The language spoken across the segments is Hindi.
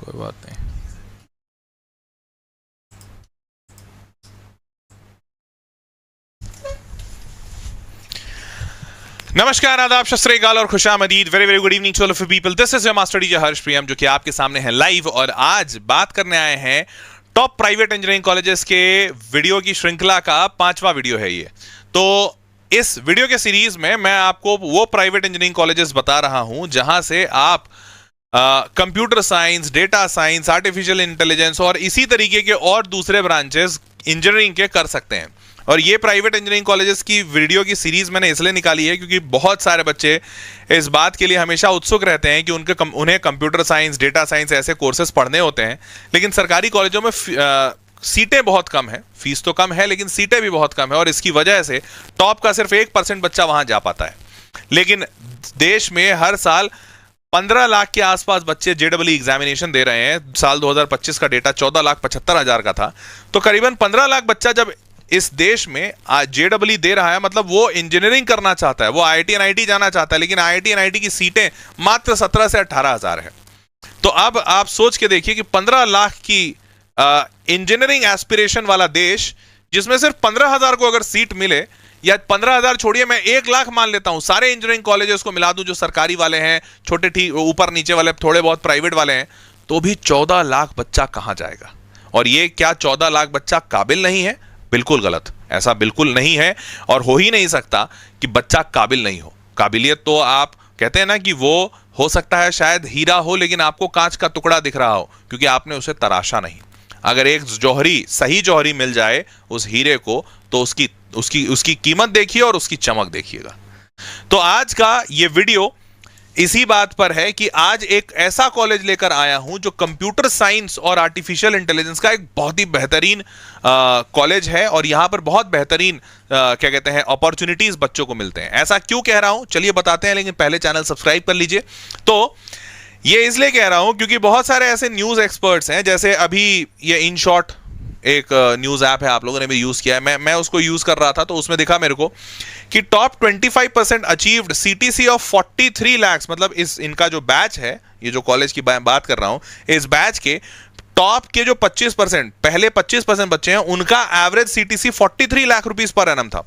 कोई बात नहीं। नमस्कार, आदाब, सत श्री अकाल और खुशामदीद। Very very good evening to all of you people. This is your master DJ Harsh Priyam, जो कि आपके सामने है लाइव। और आज बात करने आए हैं टॉप प्राइवेट इंजीनियरिंग कॉलेजेस के वीडियो की श्रृंखला का 5वां वीडियो है ये। तो इस वीडियो के सीरीज में मैं आपको वो प्राइवेट इंजीनियरिंग कॉलेजेस बता रहा हूं जहां से आप computer science, data science, artificial intelligence और इसी तरीके के और दूसरे ब्रांचेस इंजीनियरिंग के कर सकते हैं। और ये प्राइवेट इंजीनियरिंग कॉलेजेस की वीडियो की सीरीज मैंने इसलिए निकाली है क्योंकि बहुत सारे बच्चे इस बात के लिए हमेशा उत्सुक रहते हैं कि उन्हें कंप्यूटर साइंस, डेटा साइंस ऐसे कोर्सेज पढ़ने होते हैं, लेकिन सरकारी कॉलेजों में सीटें बहुत कम है। फीस तो कम है लेकिन सीटें भी बहुत कम है, और इसकी वजह से टॉप का सिर्फ 1% बच्चा वहां जा पाता है। लेकिन देश में हर साल 15 लाख के आसपास बच्चे जेईई एग्जामिनेशन दे रहे हैं। साल 2025 का डेटा 14,75,000 का था। तो करीबन 15 लाख बच्चा जब इस देश में जेईई दे रहा है, मतलब वो इंजीनियरिंग करना चाहता है, वो आईआईटी एनआईटी जाना चाहता है, लेकिन आईआईटी एनआईटी की सीटें मात्र 17 से 18,000 है। तो अब आप सोच के देखिए कि 15 लाख की इंजीनियरिंग एस्पिरेशन वाला देश, जिसमें सिर्फ 15,000 को अगर सीट मिले, या 15,000 छोड़िए, मैं 1 लाख मान लेता हूं, सारे इंजीनियरिंग कॉलेजेस को मिला दूं जो सरकारी वाले हैं, छोटे ठीक ऊपर नीचे वाले, थोड़े बहुत प्राइवेट वाले हैं, तो भी 14 लाख बच्चा कहां जाएगा। और ये क्या 14 लाख बच्चा काबिल नहीं है? बिल्कुल गलत, ऐसा बिल्कुल नहीं है और हो ही नहीं सकता कि बच्चा काबिल नहीं हो। काबिलियत तो आप कहते हैं ना कि वो हो सकता है शायद हीरा हो, लेकिन आपको कांच का टुकड़ा दिख रहा हो क्योंकि आपने उसे तराशा नहीं। अगर एक जौहरी, सही जौहरी मिल जाए उस हीरे को, तो उसकी कीमत देखिए और उसकी चमक देखिएगा। तो आज का ये वीडियो इसी बात पर है कि आज एक ऐसा कॉलेज लेकर आया हूं जो कंप्यूटर साइंस और आर्टिफिशियल इंटेलिजेंस का एक बहुत ही बेहतरीन कॉलेज है, और यहां पर बहुत बेहतरीन क्या कहते हैं अपॉर्चुनिटीज बच्चों को मिलते हैं। ऐसा क्यों कह रहा हूं चलिए बताते हैं, लेकिन पहले चैनल सब्सक्राइब कर लीजिए। तो ये इसलिए कह रहा हूं क्योंकि बहुत सारे ऐसे न्यूज एक्सपर्ट्स हैं, जैसे अभी ये इन शॉर्ट एक न्यूज ऐप है, आप लोगों ने भी यूज किया है, मैं उसको यूज कर रहा था, तो उसमें दिखा मेरे को कि top 25% achieved CTC of 43 lakh, मतलब इनका जो बैच है, ये जो कॉलेज की बात कर रहा हूं, इस बैच के टॉप के जो 25%, पहले 25% बच्चे हैं, उनका average CTC 43 lakh rupees per annum था।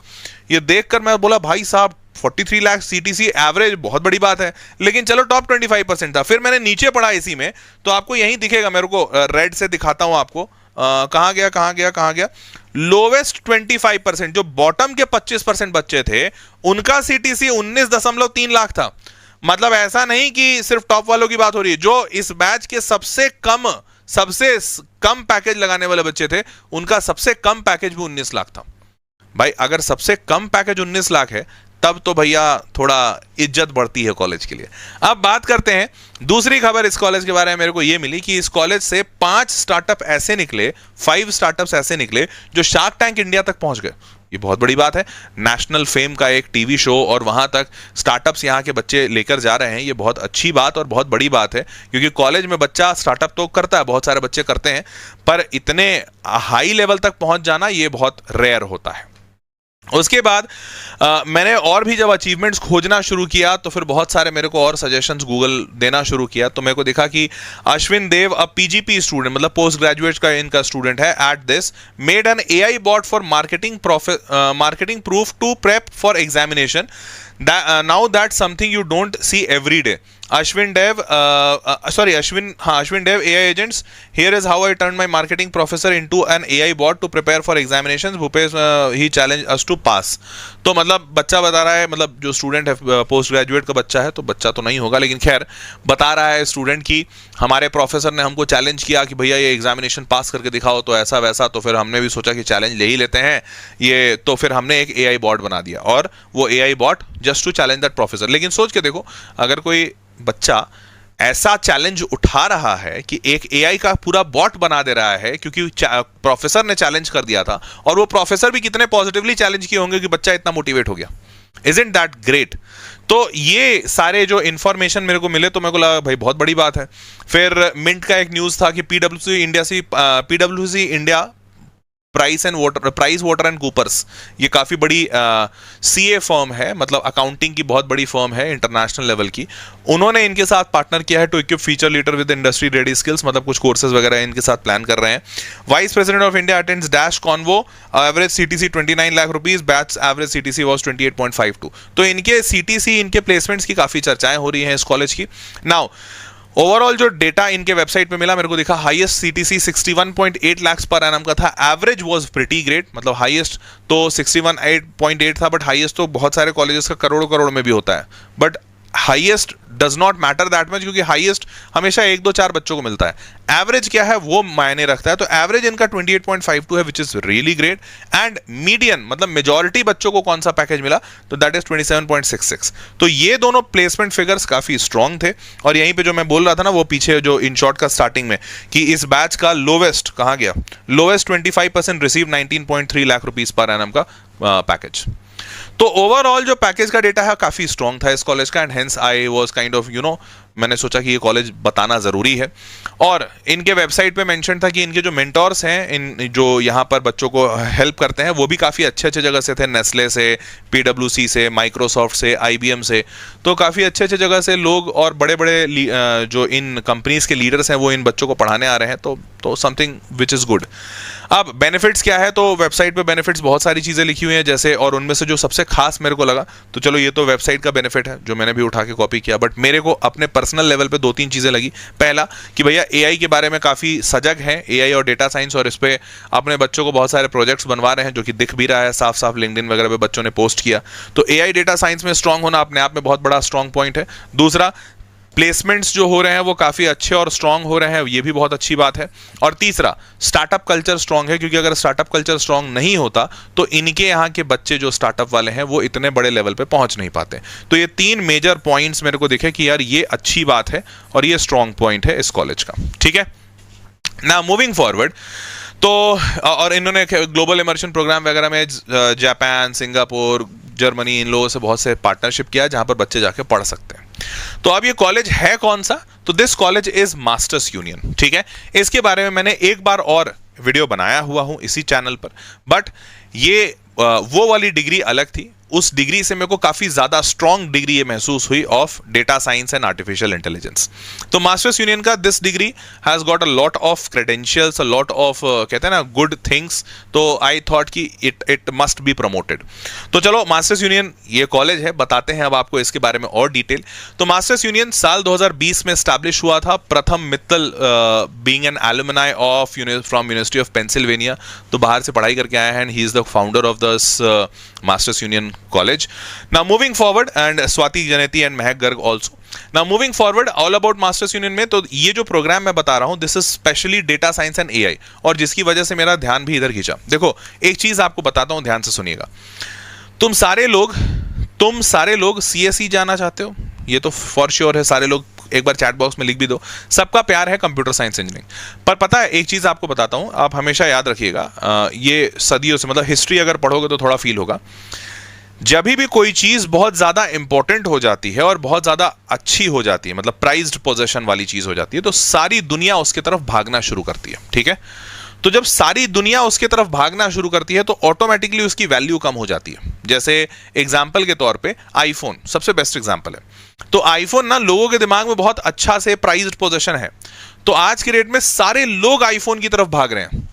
ये देखकर मैं बोला भाई साहब 43 लाख सीटीसी एवरेज बहुत बड़ी बात है, लेकिन चलो टॉप 25% था। फिर मैंने नीचे पढ़ा इसी में, तो आपको यहीं दिखेगा, मेरे को रेड से दिखाता हूं आपको, कहां गया लोवेस्ट 25%, जो बॉटम के 25% बच्चे थे, उनका सीटीसी 19.3 लाख था। मतलब ऐसा नहीं कि सिर्फ टॉप वालों की बात हो रही है, जो इस बैच के सबसे कम पैकेज लगाने वाले बच्चे थे, उनका सबसे कम पैकेज भी 19 लाख था। भाई अगर सबसे कम पैकेज 19 लाख है, तब तो भैया थोड़ा इज्जत बढ़ती है कॉलेज के लिए। अब बात करते हैं दूसरी खबर इस कॉलेज के बारे में। मेरे को यह मिली कि इस कॉलेज से 5 स्टार्टअप ऐसे निकले, 5 स्टार्टअप्स ऐसे निकले जो शार्क टैंक इंडिया तक पहुंच गए। ये बहुत बड़ी बात है। नेशनल फेम का एक टीवी शो, और वहां तक स्टार्टअप्स यहाँ के बच्चे लेकर जा रहे हैं। ये बहुत अच्छी बात और बहुत बड़ी बात है, क्योंकि कॉलेज में बच्चा स्टार्टअप तो करता है, बहुत सारे बच्चे करते हैं, पर इतने हाई लेवल तक पहुंच जाना ये बहुत रेयर होता है। उसके बाद मैंने और भी जब अचीवमेंट्स खोजना शुरू किया, तो फिर बहुत सारे मेरे को और सजेशंस गूगल देना शुरू किया, तो मेरे को दिखा कि Ashwin Dev, a PGP student, मतलब पोस्ट ग्रेजुएट का इनका स्टूडेंट है, at this made an AI bot for marketing proof to prep for examination. Now that something you don't see every day. Ashwin Dev, Ashwin Dev AI agents. Here is how I turned my marketing professor into an AI bot to prepare for examinations. Bhupesh, he challenged us to pass. तो मतलब बच्चा बता रहा है, मतलब जो स्टूडेंट है, पोस्ट ग्रेजुएट का बच्चा है, तो बच्चा तो नहीं होगा, लेकिन खैर बता रहा है स्टूडेंट की हमारे प्रोफेसर ने हमको चैलेंज किया कि भैया ये एग्जामिनेशन पास करके दिखाओ, तो ऐसा वैसा। तो फिर हमने भी सोचा कि चैलेंज ले ही लेते हैं ये, तो फिर हमने एक AI बॉट बना दिया, और वो AI bot just to challenge that professor. लेकिन सोच के देखो, अगर कोई बच्चा ऐसा चैलेंज उठा रहा है कि एक एआई का पूरा बॉट बना दे रहा है, क्योंकि प्रोफेसर ने चैलेंज कर दिया था, और वो प्रोफेसर भी कितने पॉजिटिवली चैलेंज किए होंगे कि बच्चा इतना मोटिवेट हो गया। Isn't that great? तो ये सारे जो इंफॉर्मेशन मेरे को मिले, तो मेरे को लगा भाई बहुत बड़ी बात है। फिर मिंट का एक न्यूज था कि पीडब्ल्यूसी India Price Water and Coopers, ये काफ़ी बड़ी सीए फर्म है, मतलब अकाउंटिंग की बहुत बड़ी फर्म है इंटरनेशनल लेवल की। उन्होंने इनके साथ पार्टनर किया है to equip future leader with industry ready skills, मतलब कुछ कोर्सेज वगैरह इनके साथ प्लान कर रहे हैं। Vice president of India attends dash convo, average CTC 29 lakh rupees, batch average CTC was 28.52। तो इनके सीटीसी, इनके प्लेसमेंट्स की काफ़ी चर्चाएं हो रही हैं इस कॉलेज की। नाउ ओवरऑल जो डेटा इनके वेबसाइट पे मिला मेरे को दिखा, highest CTC 61.8 lakh per annum का था, एवरेज वाज प्रिटी ग्रेट, मतलब हाईएस्ट तो 61.8 था, बट हाईएस्ट तो बहुत सारे कॉलेजेस का करोड़ों करोड़ में भी होता है, but highest does not matter that much, क्योंकि हाईएस्ट हमेशा 1-2-4 बच्चों को मिलता है। एवरेज क्या है वो मायने रखता है, तो एवरेज इनका 28.52 है, which is really great. And median मतलब मेजॉरिटी बच्चों को कौन सा पैकेज मिला, तो दैट इज 27.66। तो ये दोनों प्लेसमेंट फिगर्स काफी स्ट्रांग थे। और यहीं पे जो मैं बोल रहा था ना, वो पीछे जो इन शॉर्ट का स्टार्टिंग में, कि इस बैच का लोवेस्ट कहाँ गया, lowest 25% receive 19.3 lakh rupees per annum का पैकेज। तो ओवरऑल जो पैकेज का डेटा है काफी स्ट्रांग था इस कॉलेज का, and hence I was kind of मैंने सोचा कि ये कॉलेज बताना जरूरी है। और इनके वेबसाइट पे मेंशन था कि इनके जो मेंटोर्स हैं, इन जो यहाँ पर बच्चों को हेल्प करते हैं, वो भी काफ़ी अच्छे अच्छे जगह से थे, नेस्ले से, पीडब्ल्यूसी से, माइक्रोसॉफ्ट से, आईबीएम से। तो काफ़ी अच्छे अच्छे जगह से लोग और बड़े बड़े जो इन कंपनीज के लीडर्स हैं वो इन बच्चों को पढ़ाने आ रहे हैं, तो समथिंग विच इज़ गुड। अब बेनिफिट्स क्या है, तो वेबसाइट पे बेनिफिट्स बहुत सारी चीज़ें लिखी हुई हैं जैसे, और उनमें से जो सबसे खास मेरे को लगा, तो चलो ये तो वेबसाइट का बेनिफिट है जो मैंने भी उठा के कॉपी किया, बट मेरे को अपने पर्सनल लेवल पे 2-3 चीज़ें लगी। पहला कि भैया एआई के बारे में काफ़ी सजग है, एआई और डेटा साइंस, और इस पर अपने बच्चों को बहुत सारे प्रोजेक्ट्स बनवा रहे हैं, जो कि दिख भी रहा है साफ साफ, लिंक्डइन वगैरह पे बच्चों ने पोस्ट किया। तो एआई डेटा साइंस में स्ट्रांग होना अपने आप में बहुत बड़ा स्ट्रांग पॉइंट है। दूसरा, प्लेसमेंट्स जो हो रहे हैं वो काफ़ी अच्छे और स्ट्रांग हो रहे हैं, ये भी बहुत अच्छी बात है। और तीसरा, स्टार्टअप कल्चर स्ट्रांग है, क्योंकि अगर स्टार्टअप कल्चर स्ट्रांग नहीं होता तो इनके यहाँ के बच्चे जो स्टार्टअप वाले हैं वो इतने बड़े लेवल पे पहुंच नहीं पाते। तो ये 3 मेजर पॉइंट्स मेरे को दिखे कि यार ये अच्छी बात है और ये स्ट्रांग पॉइंट है इस कॉलेज का, ठीक है ना। मूविंग फॉरवर्ड, तो और इन्होंने ग्लोबल इमर्शन प्रोग्राम वगैरह में जापान, सिंगापुर, जर्मनी, इन लोगों से बहुत से पार्टनरशिप किया जहां पर बच्चे जाके पढ़ सकते हैं। तो अब ये कॉलेज है कौन सा, तो this college is masters union, ठीक है। इसके बारे में मैंने एक बार और वीडियो बनाया हुआ हूं इसी चैनल पर, बट ये वो वाली डिग्री अलग थी। उस डिग्री से मेरे को काफी ज्यादा स्ट्रॉन्ग डिग्री ये महसूस हुई of data science and artificial intelligence. तो मास्टर्स यूनियन का this degree has got a lot of credentials, a lot of कहते हैं ना गुड थिंग्स, तो आई थॉट कि इट मस्ट बी प्रमोटेड। तो चलो मास्टर्स यूनियन ये कॉलेज है, बताते हैं अब आपको इसके बारे में और डिटेल। तो मास्टर्स यूनियन साल 2020 में स्टैब्लिश हुआ था। प्रथम Mittal being an alumni of from university of Pennsylvania, तो बाहर से पढ़ाई करके आया है, and he is the founder of this masters union college. Now moving forward, and Swati Janeti and Mehak Garg also. Now moving forward, all about Masters Union में, तो ये जो प्रोग्राम मैं बता रहा हूँ this is specially data science and AI, और जिसकी वजह से मेरा ध्यान भी इधर खींचा। देखो एक चीज आपको बताता हूँ, ध्यान से सुनिएगा। तुम सारे लोग सीएसई जाना चाहते हो, ये तो फॉर श्योर है, सारे लोग एक बार चैट बॉक्स में लिख भी दो, सबका प्यार है कंप्यूटर साइंस इंजीनियरिंग। पर पता है एक चीज आपको बताता हूं, आप हमेशा याद रखिएगा, ये सदियों से, मतलब हिस्ट्री अगर पढ़ोगे तो थोड़ा फील होगा, जब भी कोई चीज बहुत ज्यादा इंपॉर्टेंट हो जाती है और बहुत ज्यादा अच्छी हो जाती है, मतलब प्राइज्ड पोजीशन वाली चीज हो जाती है, तो सारी दुनिया उसके तरफ भागना शुरू करती है, ठीक है। तो जब सारी दुनिया उसके तरफ भागना शुरू करती है तो ऑटोमेटिकली उसकी वैल्यू कम हो जाती है। जैसे एग्जाम्पल के तौर पे आईफोन सबसे बेस्ट एग्जाम्पल है। तो आईफोन ना लोगों के दिमाग में बहुत अच्छा से प्राइज्ड पोजीशन है, तो आज के डेट में सारे लोग आईफोन की तरफ भाग रहे हैं।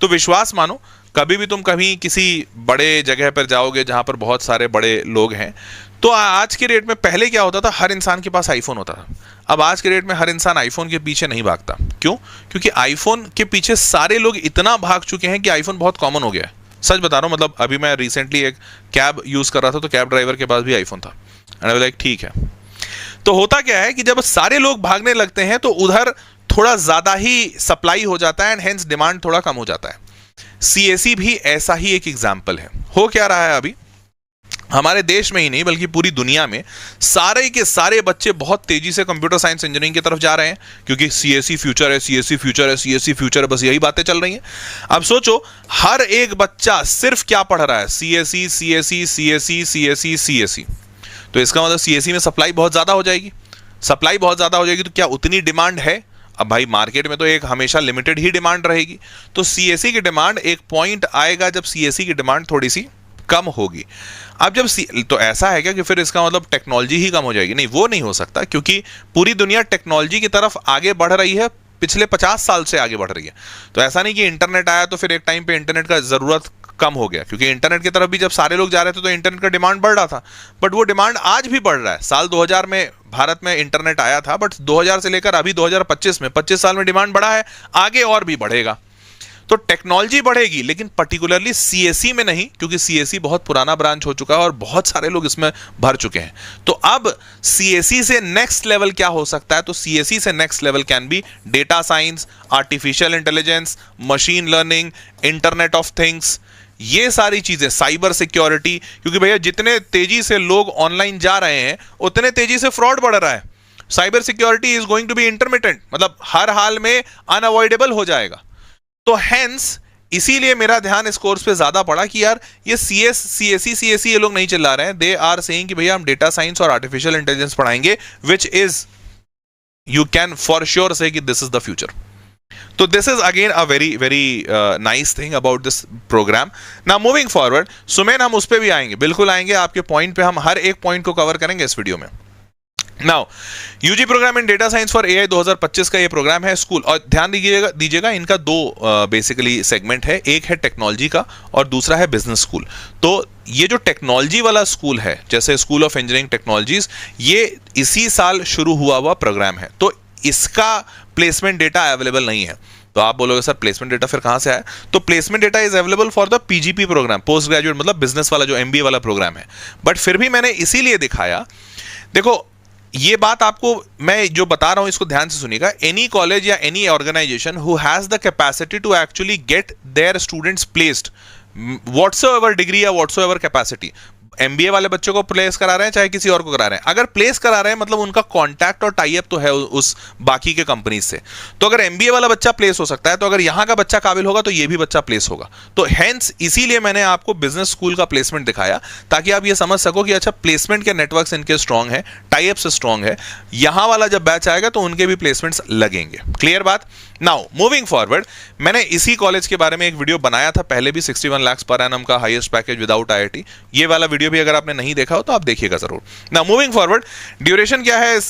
तो विश्वास मानो, कभी भी तुम कहीं किसी बड़े जगह पर जाओगे जहां पर बहुत सारे बड़े लोग हैं, तो आज के डेट में पहले क्या होता था, हर इंसान के पास आईफोन होता था। अब आज के डेट में हर इंसान आईफोन के पीछे नहीं भागता। क्यों? क्योंकि आईफोन के पीछे सारे लोग इतना भाग चुके हैं कि आईफोन बहुत कॉमन हो गया है। सच बता रहा हूं, मतलब अभी मैं रिसेंटली एक कैब यूज कर रहा था, तो कैब ड्राइवर के पास भी आईफोन था, एंड आई वाज लाइक ठीक है। तो होता क्या है कि जब सारे लोग भागने लगते हैं तो उधर थोड़ा ज्यादा ही सप्लाई हो जाता है, एंड हेंस डिमांड थोड़ा कम हो जाता है। सीएसई भी ऐसा ही एक एग्जाम्पल है। हो क्या रहा है अभी हमारे देश में ही नहीं बल्कि पूरी दुनिया में, सारे के सारे बच्चे बहुत तेजी से कंप्यूटर साइंस इंजीनियरिंग की तरफ जा रहे हैं, क्योंकि सीएसई फ्यूचर है, सीएसई फ्यूचर है, सीएसई फ्यूचर है, बस यही बातें चल रही हैं। अब सोचो, हर एक बच्चा सिर्फ क्या पढ़ रहा है, CSE CSE CSE CSE CSE. तो इसका मतलब सीएसई में सप्लाई बहुत ज्यादा हो जाएगी। सप्लाई बहुत ज्यादा हो जाएगी तो क्या उतनी डिमांड है? अब भाई मार्केट में तो एक हमेशा लिमिटेड ही डिमांड रहेगी, तो सीएसई की डिमांड, एक पॉइंट आएगा जब सीएसई की डिमांड थोड़ी सी कम होगी। अब जब तो ऐसा है क्या कि फिर इसका मतलब टेक्नोलॉजी ही कम हो जाएगी? नहीं, वो नहीं हो सकता, क्योंकि पूरी दुनिया टेक्नोलॉजी की तरफ आगे बढ़ रही है, पिछले 50 साल से आगे बढ़ रही है। तो ऐसा नहीं कि इंटरनेट आया तो फिर एक टाइम पे इंटरनेट का जरूरत कम हो गया, क्योंकि इंटरनेट की तरफ भी जब सारे लोग जा रहे थे तो इंटरनेट का डिमांड बढ़ रहा था, बट वो डिमांड आज भी बढ़ रहा है। साल 2000 में भारत में इंटरनेट आया था, बट 2000 से लेकर अभी 2025 में 25 साल में डिमांड बढ़ा है, आगे और भी बढ़ेगा। तो टेक्नोलॉजी बढ़ेगी, लेकिन पर्टिकुलरली सीएसई में नहीं, क्योंकि सीएसई बहुत पुराना ब्रांच हो चुका है और बहुत सारे लोग इसमें भर चुके हैं। तो अब सीएसई से नेक्स्ट लेवल क्या हो सकता है? तो सीएसई से next level can be data science, artificial intelligence, machine learning, internet of things, ये सारी चीजें, साइबर सिक्योरिटी, क्योंकि भैया जितने तेजी से लोग ऑनलाइन जा रहे हैं उतने तेजी से फ्रॉड बढ़ रहा है। Cyber security is going to be intermittent, मतलब हर हाल में अनअवॉइडेबल हो जाएगा। तो हेंस इसीलिए मेरा ध्यान इस कोर्स पे ज्यादा पड़ा कि यार ये सीएसई ये लोग नहीं चिल्ला रहे हैं, दे आर सेइंग कि भैया हम डेटा साइंस और आर्टिफिशियल इंटेलिजेंस पढ़ाएंगे, which is you can for sure say कि दिस इज द फ्यूचर। तो this is again a very very nice thing about this program. Now moving forward, सुमेन, हम उस पर भी आएंगे, बिल्कुल आएंगे, आपके पॉइंट पे हम हर एक पॉइंट को कवर करेंगे इस वीडियो में। Now UG program in data science for AI 2025 का ये प्रोग्राम है स्कूल, और ध्यान दीजिएगा इनका दो बेसिकली सेगमेंट है, एक है टेक्नोलॉजी का और दूसरा है बिजनेस स्कूल। तो ये जो टेक्नोलॉजी वाला स्कूल है, जैसे स्कूल ऑफ इंजीनियरिंग टेक्नोलॉजीज, ये इसी साल शुरू हुआ प्रोग्राम है, तो इसका प्लेसमेंट डेटा अवेलेबल नहीं है। तो आप बोलोगे सर प्लेसमेंट डेटा फिर कहां से आया? तो placement data is available for the PGP program, post graduate मतलब बिजनेस वाला जो एमबीए वाला प्रोग्राम है। बट फिर भी मैंने इसीलिए दिखाया, देखो ये बात आपको मैं जो बता रहा हूं इसको ध्यान से सुनिएगा। एनी कॉलेज या any organisation who has the capacity to actually get their students placed, whatsoever degree या व्हाट्सोएवर कैपेसिटी, एमबीए वाले बच्चों को प्लेस करा रहे हैं चाहे किसी और को करा रहे हैं, अगर प्लेस करा रहे हैं मतलब उनका कॉन्टैक्ट और टाई अप तो है उस बाकी के कंपनीज से। तो अगर एमबीए वाला बच्चा प्लेस हो सकता है, तो अगर यहां का बच्चा काबिल होगा तो ये भी बच्चा प्लेस होगा। तो हेंस इसीलिए मैंने आपको बिजनेस स्कूल का प्लेसमेंट दिखाया, ताकि आप ये समझ सको कि अच्छा प्लेसमेंट के नेटवर्क्स इनके स्ट्रांग है, टाई अप से स्ट्रांग है, यहां वाला जब बैच आएगा तो उनके भी प्लेसमेंट्स लगेंगे। क्लियर बात? नाउ मूविंग फॉरवर्ड, मैंने इसी कॉलेज के बारे में एक वीडियो बनाया था पहले भी, 61 लाख पर एनम का हाईएस्ट पैकेज विदाउट आईआईटी, ये वाला वीडियो भी अगर आपने नहीं देखा हो तो आप देखिएगा जरूर। नाउ मूविंग फॉरवर्ड, ड्यूरेशन क्या है इस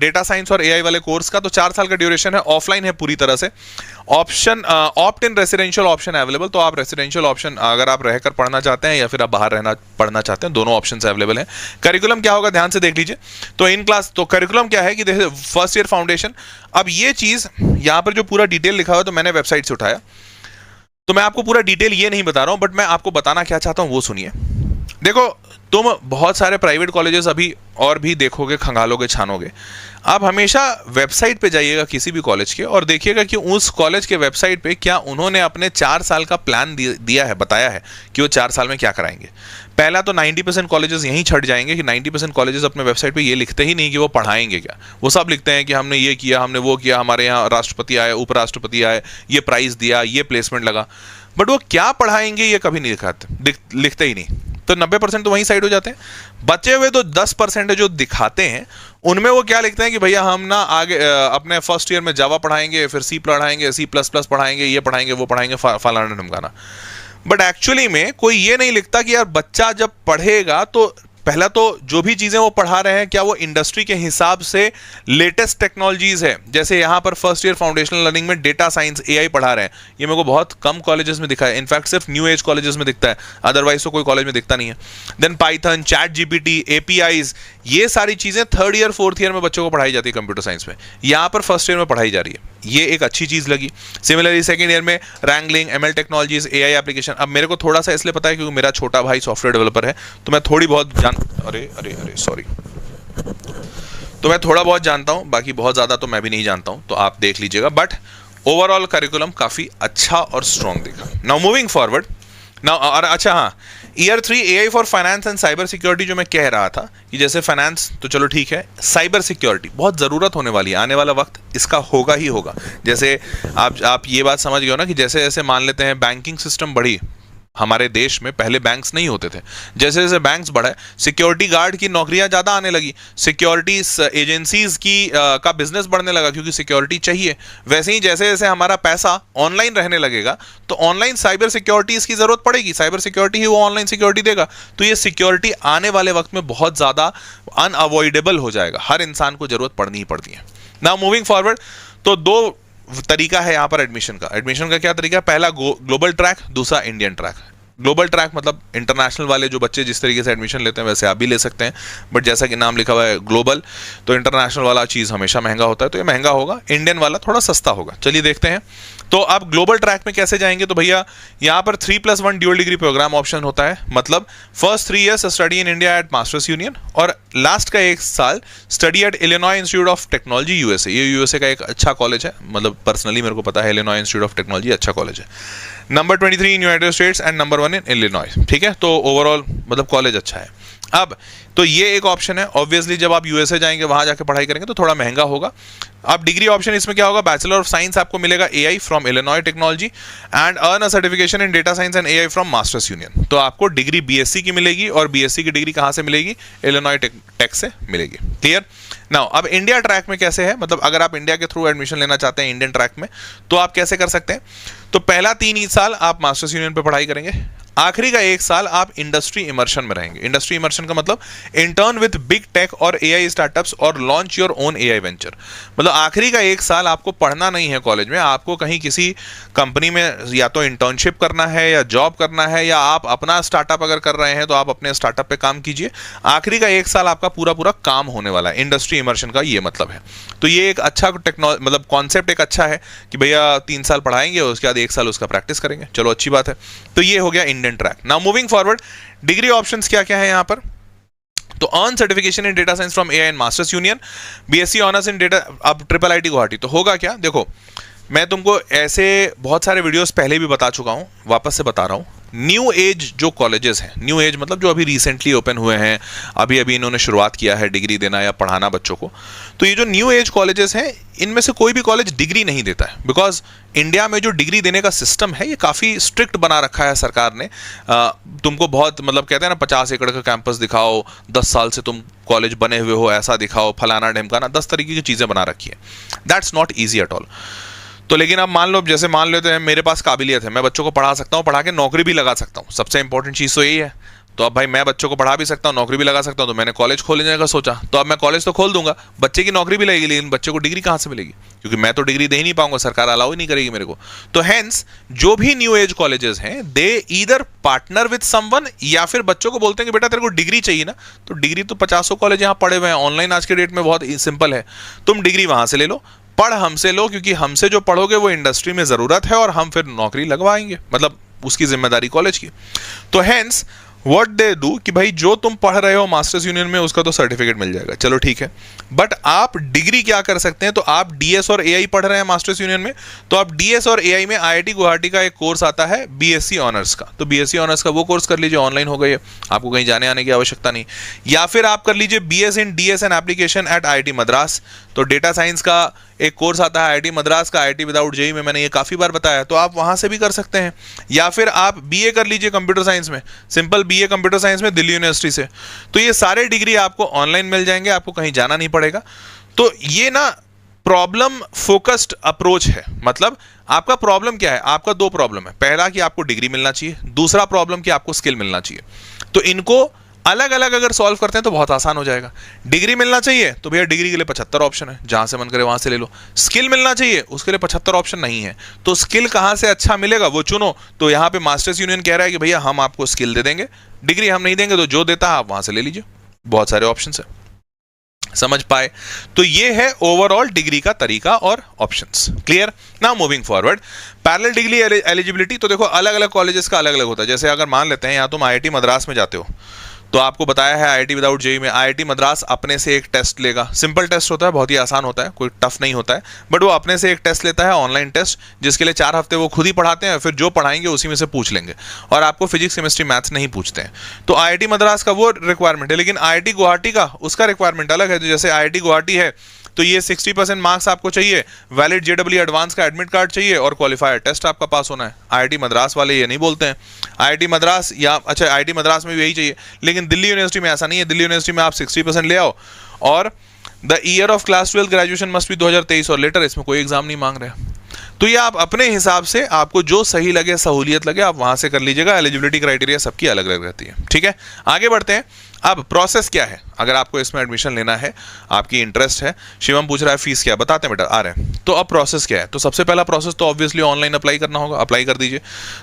डेटा साइंस और एआई वाले कोर्स का? तो 4 साल का ड्यूरेशन है, ऑफलाइन है पूरी तरह से। Option opt in residential option available, तो आप रेसिडेंशियल ऑप्शन अगर आप रहकर पढ़ना चाहते हैं या फिर आप बाहर रहना पढ़ना चाहते हैं, दोनों ऑप्शन अवेलेबल हैं। करिकुलम क्या होगा ध्यान से देख लीजिए। तो इन क्लास तो करिकुलम क्या है कि फर्स्ट ईयर फाउंडेशन, अब ये चीज यहां पर जो पूरा डिटेल लिखा हुआ है तो मैंने वेबसाइट से उठाया, तो मैं आपको पूरा डिटेल ये नहीं बता रहा हूं, बट मैं आपको बताना क्या चाहता हूं वो सुनिए। देखो तुम बहुत सारे प्राइवेट कॉलेजेस अभी और भी देखोगे, खंगालोगे, छानोगे। आप हमेशा वेबसाइट पे जाइएगा किसी भी कॉलेज के और देखिएगा कि उस कॉलेज के वेबसाइट पे क्या उन्होंने अपने 4 साल का प्लान दिया है, बताया है कि वो 4 साल में क्या कराएंगे। पहला तो 90% कॉलेजेस यहीं छट जाएंगे कि 90% कॉलेजेस अपने वेबसाइट पे ये लिखते ही नहीं कि वो पढ़ाएंगे क्या। वो सब लिखते हैं कि हमने ये किया, हमने वो किया, हमारे यहाँ राष्ट्रपति आए, उपराष्ट्रपति आए, ये प्राइज दिया, ये प्लेसमेंट लगा, बट वो क्या पढ़ाएंगे ये कभी नहीं लिखते ही नहीं। तो 90% तो वहीं साइड हो जाते हैं। बचे हुए तो 10% जो दिखाते हैं उनमें वो क्या लिखते हैं कि भैया हम ना आगे अपने फर्स्ट ईयर में जावा पढ़ाएंगे, फिर सी पढ़ाएंगे, C++ पढ़ाएंगे, ये पढ़ाएंगे, वो पढ़ाएंगे, फलाना ढमकाना। बट एक्चुअली में कोई ये नहीं लिखता कि यार बच्चा जब पढ़ेगा तो पहला तो जो भी चीजें वो पढ़ा रहे हैं क्या वो इंडस्ट्री के हिसाब से लेटेस्ट टेक्नोलॉजीज है। जैसे यहां पर फर्स्ट ईयर फाउंडेशनल लर्निंग में डेटा साइंस एआई पढ़ा रहे हैं, ये मेरे को बहुत कम कॉलेजेस में दिखा है, इनफैक्ट सिर्फ न्यू एज कॉलेजेस में दिखता है, अदरवाइज तो कोई कॉलेज में दिखता नहीं है। Then Python, chat GPT, APIs, ये सारी चीजें थर्ड ईयर फोर्थ ईयर में बच्चों को पढ़ाई जाती है कंप्यूटर साइंस में, यहां पर फर्स्ट ईयर में पढ़ाई जा रही है, ये एक अच्छी चीज लगी। सिमिलरली सेकंड ईयर में wrangling, ML technologies, AI application. अब मेरे को थोड़ा सा इसलिए पता है क्योंकि मेरा छोटा भाई सॉफ्टवेयर डेवलपर है, तो मैं थोड़ी बहुत तो मैं थोड़ा बहुत जानता हूं, बाकी बहुत ज्यादा तो मैं भी नहीं जानता हूं, तो आप देख लीजिएगा। बट ओवरऑल करिकुलम काफी अच्छा और स्ट्रॉन्ग दिखा। नाउ मूविंग फॉरवर्ड, नाउ और अच्छा हाँ, year 3 AI for finance and cyber security, जो मैं कह रहा था कि जैसे फाइनेंस तो चलो ठीक है, साइबर सिक्योरिटी बहुत ज़रूरत होने वाली है, आने वाला वक्त इसका होगा ही होगा। जैसे आप ये बात समझ गए हो ना कि जैसे जैसे मान लेते हैं बैंकिंग सिस्टम बढ़ी, हमारे देश में पहले बैंक्स नहीं होते थे, जैसे जैसे बैंक्स बढ़े सिक्योरिटी गार्ड की नौकरियां ज़्यादा आने लगी, सिक्योरिटी एजेंसीज की का बिजनेस बढ़ने लगा क्योंकि सिक्योरिटी चाहिए। वैसे ही जैसे जैसे हमारा पैसा ऑनलाइन रहने लगेगा तो ऑनलाइन साइबर सिक्योरिटीज़ की ज़रूरत पड़ेगी, साइबर सिक्योरिटी ही वो ऑनलाइन सिक्योरिटी देगा। तो ये सिक्योरिटी आने वाले वक्त में बहुत ज़्यादा अनअवॉइडेबल हो जाएगा, हर इंसान को ज़रूरत पड़नी ही पड़ती है। नाउ मूविंग फॉरवर्ड, तो दो तरीका है यहाँ पर एडमिशन का। एडमिशन का क्या तरीका है? पहला ग्लोबल ट्रैक, दूसरा इंडियन ट्रैक। ग्लोबल ट्रैक मतलब इंटरनेशनल वाले जो बच्चे जिस तरीके से एडमिशन लेते हैं वैसे आप भी ले सकते हैं, बट जैसा कि नाम लिखा हुआ है ग्लोबल, तो इंटरनेशनल वाला चीज़ हमेशा महंगा होता है, तो ये महंगा होगा, इंडियन वाला थोड़ा सस्ता होगा। चलिए देखते हैं। तो आप ग्लोबल ट्रैक में कैसे जाएंगे? तो भैया यहाँ पर 3+1 ड्यूअल डिग्री प्रोग्राम ऑप्शन होता है, मतलब first 3 years study in India at Masters union और लास्ट का 1 साल study eight Illinois institute of technology USA. ये यूएसए का एक अच्छा कॉलेज है, मतलब पर्सनली मेरे को पता है इलिनॉय इंस्टीट्यूट ऑफ टेक्नोलॉजी अच्छा कॉलेज है। Number 23 in United states and number 1 in Illinois. ठीक है, तो ओवरऑल मतलब कॉलेज अच्छा है। अब तो ये एक ऑप्शन है। ऑब्वियसली जब आप यूएसए जाएंगे वहां जाके पढ़ाई करेंगे तो थोड़ा महंगा होगा। अब डिग्री ऑप्शन इसमें क्या होगा? बैचलर ऑफ साइंस आपको मिलेगा AI from Illinois technology and earn a certification in data science and AI from masters union. तो आपको डिग्री बीएससी की मिलेगी और बीएससी की डिग्री कहां से मिलेगी? इलिनॉय टेक से मिलेगी। क्लियर? नाउ अब इंडिया ट्रैक में कैसे है, मतलब अगर आप इंडिया के थ्रू एडमिशन लेना चाहते हैं इंडियन ट्रैक में तो आप कैसे कर सकते हैं? तो पहला 3 साल आप मास्टर्स यूनियन पे पढ़ाई करेंगे, आखिरी का 1 साल आप इंडस्ट्री इमर्शन में रहेंगे। इंडस्ट्री इमर्शन का मतलब इंटर्न विद बिग टेक और एआई स्टार्टअप्स और launch your own AI venture. मतलब आखिरी का 1 साल आपको पढ़ना नहीं है कॉलेज में, आपको कहीं किसी कंपनी में या तो इंटर्नशिप करना है या जॉब करना है, या आप अपना स्टार्टअप अगर कर रहे हैं तो आप अपने स्टार्टअप पे काम कीजिए। आखिरी का 1 साल आपका पूरा पूरा काम होने वाला है। इंडस्ट्री इमर्शन का ये मतलब है। तो ये एक अच्छा टेक्नोलॉजी मतलब कॉन्सेप्ट एक अच्छा है कि भैया 3 साल पढ़ाएंगे और उसके बाद 1 साल उसका प्रैक्टिस करेंगे। चलो अच्छी बात है। तो ये हो गया Indian track. Now moving forward, degree options क्या क्या है यहां पर? तो earn certification in data science from AI and masters union, BSc honours in data, अब ट्रिपल आईटी गुवाहाटी। तो होगा क्या? देखो मैं तुमको ऐसे बहुत सारे वीडियोस पहले भी बता चुका हूं, वापस से बता रहा हूं। न्यू एज जो कॉलेजेस हैं, न्यू एज मतलब जो अभी रिसेंटली ओपन हुए हैं, अभी अभी इन्होंने शुरुआत किया है डिग्री देना या पढ़ाना बच्चों को, तो ये जो न्यू एज कॉलेजेस हैं इनमें से कोई भी कॉलेज डिग्री नहीं देता है, बिकॉज इंडिया में जो डिग्री देने का सिस्टम है ये काफ़ी स्ट्रिक्ट बना रखा है सरकार ने। तुमको बहुत मतलब कहते हैं ना 50 एकड़ का कैंपस दिखाओ, 10 साल से तुम कॉलेज बने हुए हो ऐसा दिखाओ, फलाना ढिमकाना, 10 तरीके की चीज़ें बना रखी है। That's not easy at all. तो लेकिन अब मान लो, जैसे मान लेते हैं मेरे पास काबिलियत है, मैं बच्चों को पढ़ा सकता हूँ, पढ़ा के नौकरी भी लगा सकता हूँ। सबसे इंपॉर्टेंट चीज़ तो यही है। तो अब भाई मैं बच्चों को पढ़ा भी सकता हूँ, नौकरी भी लगा सकता हूँ, तो मैंने कॉलेज खोलने का सोचा। तो अब मैं कॉलेज तो खोल दूंगा, बच्चे की नौकरी भी लगेगी, लेकिन बच्चे को डिग्री कहाँ से मिलेगी? क्योंकि मैं तो डिग्री दे ही नहीं पाऊंगा, सरकार अलाउ ही नहीं करेगी मेरे को। तो हेंस जो भी न्यू एज कॉलेजेस हैं दे ईदर पार्टनर विद समवन, या फिर बच्चों को बोलते हैं कि बेटा तेरे को डिग्री चाहिए ना, तो डिग्री तो 50 कॉलेज यहाँ पड़े हुए हैं ऑनलाइन, आज के डेट में बहुत सिंपल है, तुम डिग्री वहां से ले लो, पढ़ हमसे लो, क्योंकि हमसे जो पढ़ोगे वो इंडस्ट्री में जरूरत है और हम फिर नौकरी लगवाएंगे, मतलब उसकी जिम्मेदारी कॉलेज की। तो हेंस व्हाट दे डू कि भाई जो तुम पढ़ रहे हो मास्टर्स यूनियन में उसका तो सर्टिफिकेट मिल जाएगा, चलो ठीक है, बट आप डिग्री क्या कर सकते हैं? तो आप डीएस और एआई पढ़ रहे हैं मास्टर्स यूनियन में, तो आप डीएस और एआई में आईआईटी गुवाहाटी का एक कोर्स आता है बीएससी ऑनर्स का, तो बीएससी ऑनर्स का वो कोर्स कर लीजिए, ऑनलाइन हो गई है, आपको कहीं जाने आने की आवश्यकता नहीं। या फिर आप कर लीजिए BS in DS and application at IIT Madras, तो डेटा साइंस का एक कोर्स आता है आईआईटी मद्रास का, आईआईटी विदाउट जेई में, मैंने ये काफ़ी बार बताया, तो आप वहाँ से भी कर सकते हैं। या फिर आप बीए कर लीजिए कंप्यूटर साइंस में, सिंपल बीए कंप्यूटर साइंस में दिल्ली यूनिवर्सिटी से। तो ये सारे डिग्री आपको ऑनलाइन मिल जाएंगे, आपको कहीं जाना नहीं पड़ेगा। तो ये ना प्रॉब्लम फोकस्ड अप्रोच है। मतलब आपका प्रॉब्लम क्या है? आपका 2 प्रॉब्लम है, पहला कि आपको डिग्री मिलना चाहिए, दूसरा प्रॉब्लम कि आपको स्किल मिलना चाहिए। तो इनको अलग अलग अगर सॉल्व करते हैं तो बहुत आसान हो जाएगा। डिग्री मिलना चाहिए तो भैया डिग्री के लिए 75 ऑप्शन है, जहां से मन करे वहां से ले लो। स्किल मिलना चाहिए, उसके लिए 75 ऑप्शन नहीं है। तो स्किल कहां से अच्छा मिलेगा वो चुनो। तो यहां पे मास्टर्स यूनियन कह रहा है कि भैया हम आपको स्किल दे देंगे, डिग्री हम नहीं देंगे, तो जो देता है आप वहां से ले लीजिए, बहुत सारे ऑप्शन है। समझ पाए? तो ये है ओवरऑल डिग्री का तरीका और options. Clear? Now moving forward, parallel degree eligibility. तो देखो अलग अलग कॉलेजेस का अलग अलग होता है। जैसे अगर मान लेते हैं यहाँ तुम आईआईटी मद्रास में जाते हो, तो आपको बताया है आईआईटी विदाउट जेई में आईआईटी मद्रास अपने से एक टेस्ट लेगा, सिंपल टेस्ट होता है, बहुत ही आसान होता है, कोई टफ नहीं होता है, बट वो अपने से एक टेस्ट लेता है ऑनलाइन टेस्ट, जिसके लिए 4 हफ्ते वो खुद ही पढ़ाते हैं, फिर जो पढ़ाएंगे उसी में से पूछ लेंगे, और आपको फिजिक्स केमिस्ट्री मैथ्स नहीं पूछते हैं। तो आईआईटी मद्रास का वो रिक्वायरमेंट है, लेकिन आईआईटी गुवाहाटी का उसका रिक्वायरमेंट अलग है। तो जैसे आईआईटी गुवाहाटी है तो ये 60% मार्क्स आपको चाहिए, वैलिड जेडब्ल्यू एडवांस का एडमिट कार्ड चाहिए और क्वालिफायर टेस्ट आपका पास होना है। आईआईटी मद्रास वाले ये नहीं बोलते हैं, आईआईटी मद्रास या अच्छा आईआईटी मद्रास में भी यही चाहिए, लेकिन दिल्ली यूनिवर्सिटी में ऐसा नहीं है। दिल्ली यूनिवर्सिटी में आप 60% ले आओ और the year of class 12 graduation must be 2023 और लेटर, इसमें कोई एग्जाम नहीं मांग रहे। तो ये आप अपने हिसाब से आपको जो सही लगे, सहूलियत लगे, आप वहां से कर लीजिएगा। एलिजिबिलिटी क्राइटेरिया सबकी अलग अलग रहती है, ठीक है। आगे बढ़ते हैं। अब प्रोसेस क्या है अगर आपको इसमें एडमिशन लेना है, आपकी इंटरेस्ट है। शिवम पूछ रहा है फीस क्या, बताते हैं बेटा, आ रहे हैं। तो अब प्रोसेस क्या है, तो सबसे पहला प्रोसेस तो ऑब्वियसली ऑनलाइन अप्लाई करना होगा, अप्लाई कर दीजिए।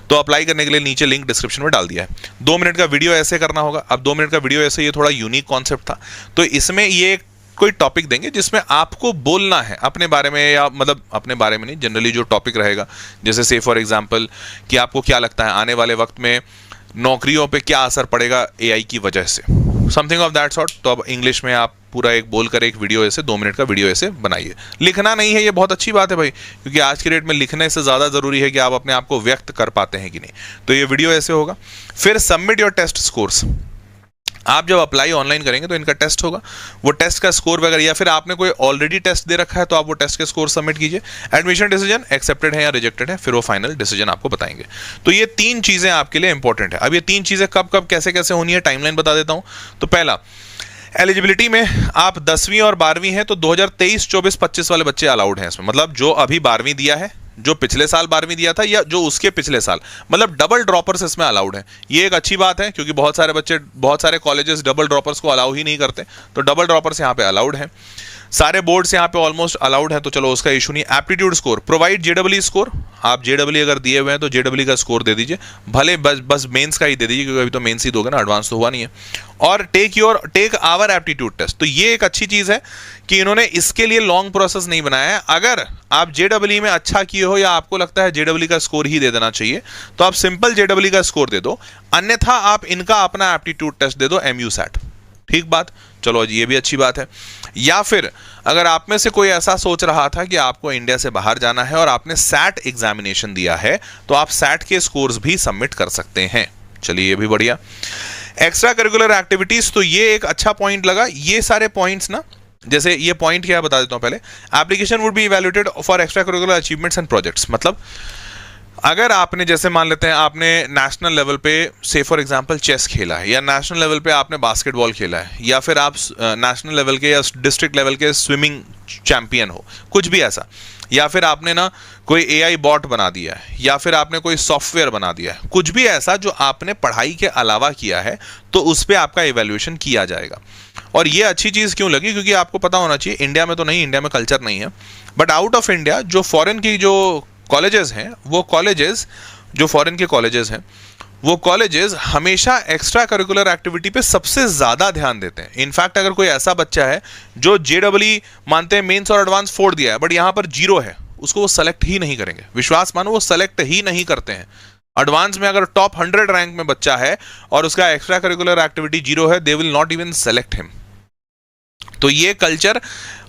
तो अप्लाई करने के लिए नीचे लिंक डिस्क्रिप्शन में डाल दिया है। 2 मिनट का वीडियो ऐसे करना होगा। अब 2 मिनट का वीडियो ऐसे, ये थोड़ा यूनिक कॉन्सेप्ट था, तो इसमें ये कोई टॉपिक देंगे जिसमें आपको बोलना है अपने बारे में, या मतलब अपने बारे में नहीं, जनरली जो टॉपिक रहेगा, जैसे से फॉर एग्जांपल कि आपको क्या लगता है आने वाले वक्त में नौकरियों पे क्या असर पड़ेगा एआई की वजह से, समथिंग ऑफ दैट सॉर्ट। तो अब इंग्लिश में आप पूरा एक बोल कर एक वीडियो ऐसे 2 मिनट का वीडियो ऐसे बनाइए। लिखना नहीं है, ये बहुत अच्छी बात है भाई, क्योंकि आज की डेट में लिखने से ज़्यादा ज़रूरी है कि आप अपने आप को व्यक्त कर पाते हैं कि नहीं। तो ये वीडियो ऐसे होगा। फिर सबमिट योर टेस्ट स्कोर्स। आप जब अप्लाई ऑनलाइन करेंगे तो इनका टेस्ट होगा, वो टेस्ट का स्कोर वगैरह, या फिर आपने कोई ऑलरेडी टेस्ट दे रखा है तो आप वो टेस्ट के स्कोर सबमिट कीजिए। एडमिशन डिसीजन एक्सेप्टेड है या रिजेक्टेड है, फिर वो फाइनल डिसीजन आपको बताएंगे। तो ये 3 चीजें आपके लिए इंपॉर्टेंट है। अब ये 3 चीजें कब कब कैसे कैसे होनी है, टाइमलाइन बता देता हूं। तो पहला, एलिजिबिलिटी में आप 10वीं और 12वीं हैं तो 2023, 24, 25 वाले बच्चे अलाउड हैं इसमें, मतलब जो अभी 12वीं दिया है, जो पिछले साल 12वीं दिया था, या जो उसके पिछले साल, मतलब डबल ड्रॉपर्स इसमें अलाउड हैं। ये एक अच्छी बात है क्योंकि बहुत सारे बच्चे, बहुत सारे कॉलेजेस डबल ड्रॉपर्स को अलाउ ही नहीं करते, तो डबल ड्रॉपर्स यहाँ पे अलाउड हैं। सारे बोर्ड्स यहाँ पे ऑलमोस्ट अलाउड है, तो चलो उसका इशू नहीं। Aptitude score, provide JW score. आप जेडब्ल्यू अगर दिए हुए हैं तो जेडब्ल्यू का स्कोर दे दीजिए, भले बस मेंस का ही दे दीजिए, क्योंकि अभी तो मेंस ही दोगे ना, एडवांस तो हुआ नहीं है। और टेक आवर एप्टीट्यूड टेस्ट। तो ये एक अच्छी चीज है कि इन्होंने इसके लिए लॉन्ग प्रोसेस नहीं बनाया है। अगर आप जेडब्ल्यू में अच्छा किए हो या आपको लगता है जेडब्ल्यू का स्कोर ही दे देना चाहिए, तो आप सिंपल जेडब्ल्यू का स्कोर दे दो, अन्यथा आप इनका अपना एप्टीट्यूड टेस्ट दे दो, एमयू सैट। ठीक बात, चलो ये भी अच्छी बात है। या फिर अगर आप में से कोई ऐसा सोच रहा था कि आपको इंडिया से बाहर जाना है और आपने सैट एग्जामिनेशन दिया है, तो आप सैट के स्कोर्स भी सबमिट कर सकते हैं। चलिए ये भी बढ़िया। एक्स्ट्रा करिकुलर एक्टिविटीज, तो ये एक अच्छा पॉइंट लगा। ये सारे पॉइंट्स ना, जैसे ये पॉइंट क्या है बता देता हूं पहले। Application would be evaluated for extra curricular achievements and projects. मतलब अगर आपने, जैसे मान लेते हैं आपने नेशनल लेवल पे से फॉर एग्जांपल चेस खेला है, या नेशनल लेवल पे आपने बास्केटबॉल खेला है, या फिर आप नेशनल लेवल के या डिस्ट्रिक्ट लेवल के स्विमिंग चैंपियन हो, कुछ भी ऐसा, या फिर आपने ना कोई एआई बॉट बना दिया है, या फिर आपने कोई सॉफ्टवेयर बना दिया है, कुछ भी ऐसा जो आपने पढ़ाई के अलावा किया है, तो उस पर आपका इवैल्यूएशन किया जाएगा। और ये अच्छी चीज़ क्यों लगी, क्योंकि आपको पता होना चाहिए, इंडिया में तो नहीं, इंडिया में कल्चर नहीं है, बट आउट ऑफ इंडिया जो फॉरेन की जो कॉलेजेस हैं, वो कॉलेजेस, जो फॉरेन के कॉलेजेस हैं, वो कॉलेजेस हमेशा एक्स्ट्रा करिकुलर एक्टिविटी पे सबसे ज़्यादा ध्यान देते हैं। इनफैक्ट अगर कोई ऐसा बच्चा है जो जेडब्ल्यू मानते हैं, मेंस और एडवांस 4 दिया है, बट यहाँ पर 0 है, उसको वो सेलेक्ट ही नहीं करेंगे। विश्वास मानो, वो सेलेक्ट ही नहीं करते हैं। एडवांस में अगर टॉप 100 रैंक में बच्चा है और उसका एक्स्ट्रा करिकुलर एक्टिविटी 0 है, they will not even select him. तो ये कल्चर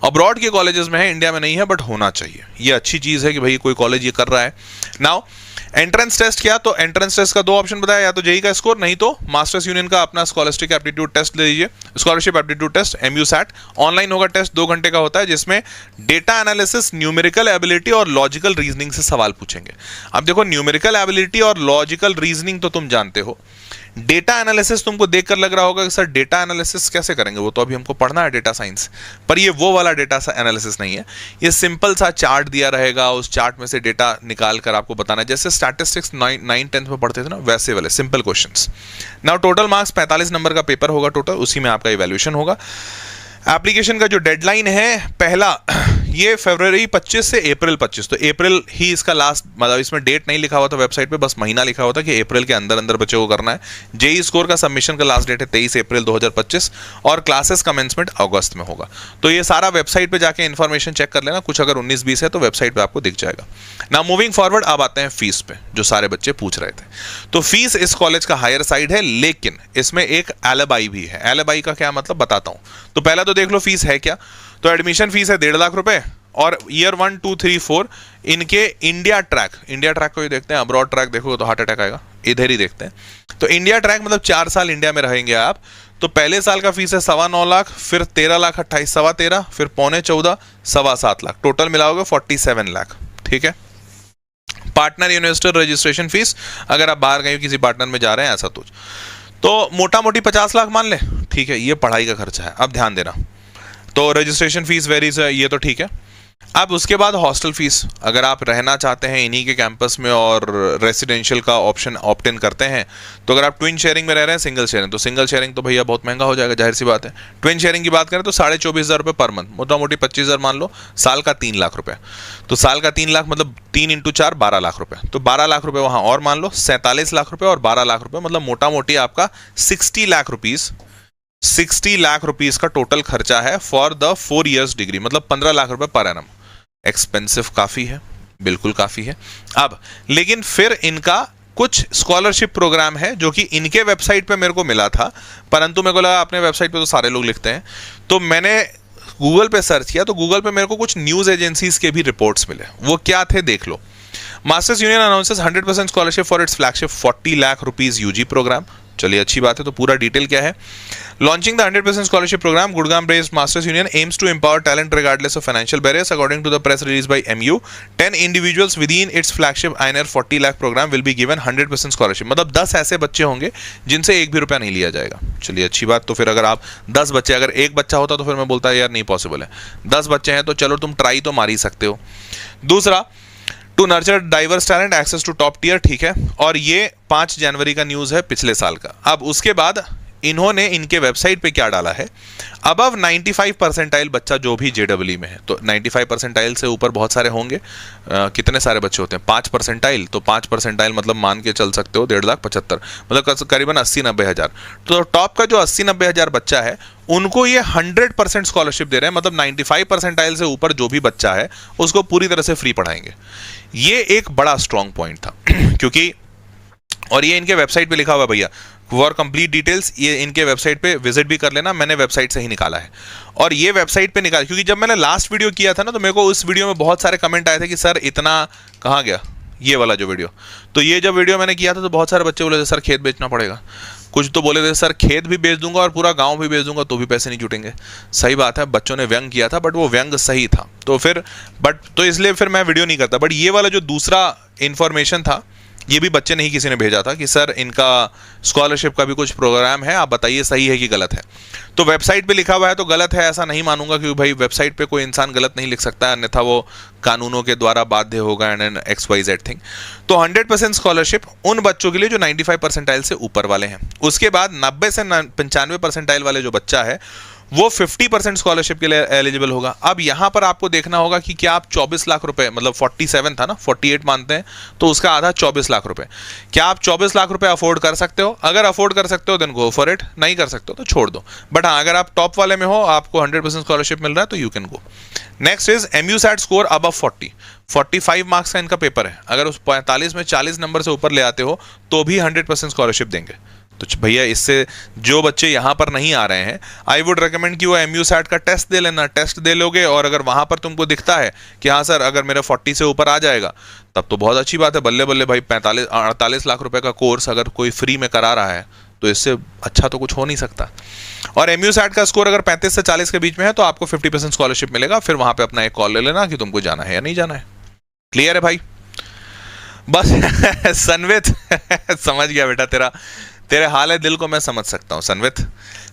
अब्रॉड के कॉलेजेस में है, इंडिया में नहीं है, बट होना चाहिए। ये अच्छी चीज है कि भाई कोई कॉलेज ये कर रहा है। नाउ एंट्रेंस टेस्ट क्या, तो एंट्रेंस टेस्ट का 2 ऑप्शन बताया, या तो जेई का स्कोर, नहीं तो मास्टर्स यूनियन का अपना स्कॉलस्टिक एप्टीट्यूड टेस्ट ले लीजिए, scholarship aptitude test, MU SAT. Online होगा टेस्ट, 2 घंटे का होता है, जिसमें डेटा एनालिसिस, न्यूमेरिकल एबिलिटी और लॉजिकल रीजनिंग से सवाल पूछेंगे। अब देखो, न्यूमेरिकल एबिलिटी और लॉजिकल रीजनिंग तो तुम जानते हो, डेटा एनालिसिस तुमको देखकर लग रहा होगा कि सर डेटा एनालिसिस कैसे करेंगे, वो तो अभी हमको पढ़ना है डेटा साइंस, पर ये वो वाला डेटा एनालिसिस नहीं है। ये सिंपल सा चार्ट दिया रहेगा, उस चार्ट में से डेटा निकाल कर आपको बताना है, जैसे स्टैटिस्टिक्स 9, 10 में पढ़ते थे ना, वैसे वाले simple questions. Now total marks 45 number का पेपर होगा टोटल, उसी में आपका इवैल्यूएशन होगा। एप्लीकेशन का जो डेडलाइन है पहला, ये फरवरी 25 से अप्रैल 25, तो अप्रैल ही इसका लास्ट, मतलब इसमें डेट नहीं लिखा हुआ था वेबसाइट पे, बस महीना लिखा हुआ था कि अप्रैल के अंदर अंदर बच्चों को करना है। जेई स्कोर का सबमिशन का लास्ट डेट है 23 अप्रैल 2025 और क्लासेस कमेंसमेंट अगस्त में होगा। तो ये सारा वेबसाइट पे जाके इन्फॉर्मेशन चेक कर लेना, कुछ अगर 19-20 है तो वेबसाइट पे आपको दिख जाएगा। ना मूविंग फॉरवर्ड, अब आते हैं फीस पे, जो सारे बच्चे पूछ रहे थे। तो फीस इस कॉलेज का हायर साइड है, लेकिन इसमें एक एलिबाई भी है। एलिबाई का क्या मतलब बताता हूं। तो पहला तो देख लो फीस है क्या। तो एडमिशन फीस है 1.5 लाख रुपए, और ईयर 1, 2, 3, 4 इनके इंडिया ट्रैक को ही देखते हैं, अब्रॉड ट्रैक देखोगे तो हार्ट अटैक आएगा, इधर ही देखते हैं। तो इंडिया ट्रैक मतलब 4 साल इंडिया में रहेंगे आप, तो पहले साल का फीस है 9.25 लाख, फिर 13 लाख 28 सवा 13, फिर 14.25 सवा 7 लाख, टोटल मिलाओगे 47 लाख। ठीक है। पार्टनर इन्वेस्टर रजिस्ट्रेशन फीस, अगर आप बाहर कहीं किसी पार्टनर में जा रहे हैं ऐसा तो मोटा मोटी 50 लाख मान ले। ठीक है, ये पढ़ाई का खर्चा है। अब ध्यान देना, तो रजिस्ट्रेशन फीस वेरीज है, ये तो ठीक है। अब उसके बाद हॉस्टल फीस, अगर आप रहना चाहते हैं इन्हीं के कैंपस में और रेसिडेंशियल का ऑप्शन ऑप्ट इन करते हैं, तो अगर आप ट्विन शेयरिंग में रह रहे हैं, सिंगल शेयरिंग, तो सिंगल शेयरिंग तो भैया बहुत महंगा हो जाएगा, जाहिर सी बात है। ट्विन शेयरिंग की बात करें तो 24,500 रुपये पर मंथ, मोटा मोटी 25,000 मान लो, साल का 3 लाख रुपये। तो साल का 3 लाख मतलब 3 × 4 12 लाख रुपये, तो 12 लाख रुपये वहाँ और मान लो, 47 लाख रुपये और 12 लाख रुपये, मतलब मोटा मोटी आपका 60 लाख रुपीज़, 60 लाख रुपीज़ का टोटल खर्चा है फॉर द 4 ईयर्स डिग्री, मतलब 15 लाख रुपये पर एनम। एक्सपेंसिव काफ़ी है, बिल्कुल काफ़ी है। अब लेकिन फिर इनका कुछ स्कॉलरशिप प्रोग्राम है जो कि इनके वेबसाइट पे मेरे को मिला था, परंतु मेरे को लगा अपने वेबसाइट पे तो सारे लोग लिखते हैं, तो मैंने गूगल पे सर्च किया, तो गूगल पे मेरे को कुछ न्यूज़ एजेंसीज के भी रिपोर्ट्स मिले। वो क्या थे देख लो। Masters Union announces 100% scholarship for its flagship 40 lakh rupees UG programme. चलिए अच्छी बात है। तो पूरा डिटेल क्या है? Launching the 100% scholarship programme, Gurgaon based Masters Union aims to empower talent regardless of financial barriers. According to the press release by MU, 10 individuals within its flagship INR 40 lakh program will be given 100% scholarship. मतलब 10 ऐसे बच्चे होंगे जिनसे एक भी रुपया नहीं लिया जाएगा। चलिए अच्छी बात। तो फिर अगर आप 10 बच्चे, अगर एक बच्चा होता तो फिर मैं बोलता यार नहीं पॉसिबल है। 10 बच्चे हैं तो चलो तुम ट्राई तो मार ही सकते हो। दूसरा, to nurture diverse talent, access to top tier. ठीक है, और ये 5 जनवरी का न्यूज़ है पिछले साल का। अब उसके बाद इन्होंने इनके वेबसाइट पे क्या डाला है, अबव 95 परसेंटाइल बच्चा जो भी जेडब्ल्यू में है, तो 95 परसेंटाइल से ऊपर बहुत सारे होंगे। कितने सारे बच्चे होते हैं? 5 परसेंटाइल, तो 5 परसेंटाइल मतलब मान के चल सकते हो 1,75,000, मतलब करीबन 80-90 हज़ार। तो टॉप का जो 80-90 हज़ार बच्चा है उनको ये 100% स्कॉलरशिप दे रहे हैं, मतलब 95 परसेंटाइल से ऊपर जो भी बच्चा है उसको पूरी तरह से फ्री पढ़ाएंगे। ये एक बड़ा स्ट्रॉन्ग पॉइंट था क्योंकि, और ये इनके वेबसाइट पे लिखा हुआ है भैया, फॉर कंप्लीट डिटेल्स ये इनके वेबसाइट पे विजिट भी कर लेना, मैंने वेबसाइट से ही निकाला है। और ये वेबसाइट पे निकाला क्योंकि जब मैंने लास्ट वीडियो किया था ना, तो मेरे को उस वीडियो में बहुत सारे कमेंट आए थे कि सर इतना कहाँ गया ये वाला जो वीडियो। तो ये जब वीडियो मैंने किया था तो बहुत सारे बच्चे बोले थे सर खेत बेचना पड़ेगा, कुछ तो बोले थे सर खेत भी बेच दूंगा और पूरा गांव भी बेच दूंगा तो भी पैसे नहीं जुटेंगे। सही बात है, बच्चों ने व्यंग किया था, बट वो व्यंग सही था। तो फिर तो इसलिए फिर मैं वीडियो नहीं करता। बट ये वाला जो दूसरा इंफॉर्मेशन था, ये भी बच्चे नहीं किसी ने भेजा था कि सर इनका स्कॉलरशिप का भी कुछ प्रोग्राम है, आप बताइए सही है कि गलत है। तो वेबसाइट पे लिखा हुआ है तो गलत है ऐसा नहीं मानूंगा, क्योंकि भाई वेबसाइट पे कोई इंसान गलत नहीं लिख सकता है, अन्यथा वो कानूनों के द्वारा बाध्य होगा एंड XYZ थिंग। तो 100% स्कॉलरशिप उन बच्चों के लिए जो 95 परसेंटाइल से ऊपर वाले हैं। उसके बाद 90 से 95 परसेंटाइल वाले जो बच्चा है वो 50% स्कॉलरशिप के लिए एलिजिबल होगा। अब यहाँ पर आपको देखना होगा कि क्या आप 24 लाख रुपए, मतलब 47 था ना, 48 मानते हैं, तो उसका आधा 24 लाख रुपए, क्या आप 24 लाख रुपए अफोर्ड कर सकते हो? अगर अफोर्ड कर सकते हो देन गो फॉर इट, नहीं कर सकते हो तो छोड़ दो। बट हाँ, अगर आप टॉप वाले में हो, आपको 100% स्कॉलरशिप मिल रहा है तो you can go. Next is MUSAT score above 40, 45 marks का इनका पेपर है। अगर उस 45 में 40 नंबर से ऊपर ले आते हो तो भी 100% स्कॉलरशिप देंगे। तो भैया इससे जो बच्चे यहाँ पर नहीं आ रहे हैं, आई वुड रिकमेंड कि वो MUSAT का टेस्ट दे लेना। टेस्ट दे लोगे और अगर वहाँ पर तुमको दिखता है कि हाँ सर अगर मेरा 40 से ऊपर आ जाएगा तब तो बहुत अच्छी बात है, बल्ले बल्ले भाई 48 लाख रुपए का कोर्स अगर कोई फ्री में करा रहा है तो इससे अच्छा तो कुछ हो नहीं सकता। और MUSAT का स्कोर अगर 35 से 40 के बीच में है तो आपको 50% स्कॉलरशिप मिलेगा। फिर वहाँ पर अपना एक कॉल ले लेना कि तुमको जाना है या नहीं जाना है। क्लियर है भाई? बस सनवित समझ गया बेटा, तेरे हाल है दिल को मैं समझ सकता हूँ सनवित।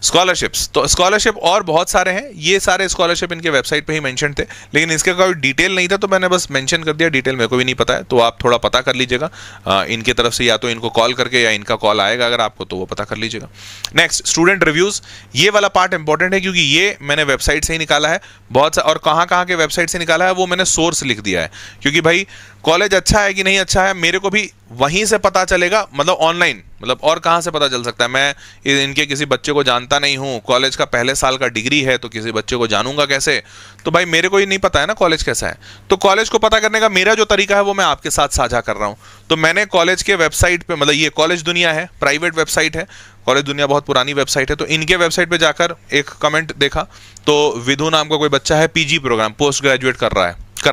स्कॉलरशिप्स, तो स्कॉलरशिप और बहुत सारे हैं, ये सारे स्कॉलरशिप इनके वेबसाइट पे ही मेंशन थे, लेकिन इसका कोई डिटेल नहीं था तो मैंने बस मेंशन कर दिया। डिटेल मेरे को भी नहीं पता है, तो आप थोड़ा पता कर लीजिएगा इनके तरफ से, या तो इनको कॉल करके या इनका कॉल आएगा अगर आपको, तो वो पता कर लीजिएगा। नेक्स्ट, स्टूडेंट रिव्यूज़, ये वाला पार्ट इंपॉर्टेंट है क्योंकि ये मैंने वेबसाइट से ही निकाला है बहुत सा, और कहाँ के वेबसाइट से निकाला है वो मैंने सोर्स लिख दिया है, क्योंकि भाई कॉलेज अच्छा है कि नहीं अच्छा है मेरे को भी वहीं से पता चलेगा, मतलब ऑनलाइन, मतलब और कहाँ से पता चल सकता है? मैं इनके किसी बच्चे को जानता नहीं हूँ, कॉलेज का पहले साल का डिग्री है तो किसी बच्चे को जानूंगा कैसे? तो भाई मेरे को ही नहीं पता है ना कॉलेज कैसा है। तो कॉलेज को पता करने का मेरा जो तरीका है वो मैं आपके साथ साझा कर रहा हूँ। तो मैंने कॉलेज के वेबसाइट पे, मतलब ये कॉलेज दुनिया है, प्राइवेट वेबसाइट है, कॉलेज दुनिया बहुत पुरानी वेबसाइट है, तो इनके वेबसाइट पे जाकर एक कमेंट देखा तो विधु नाम का कोई बच्चा है, PG प्रोग्राम पोस्ट ग्रेजुएट कर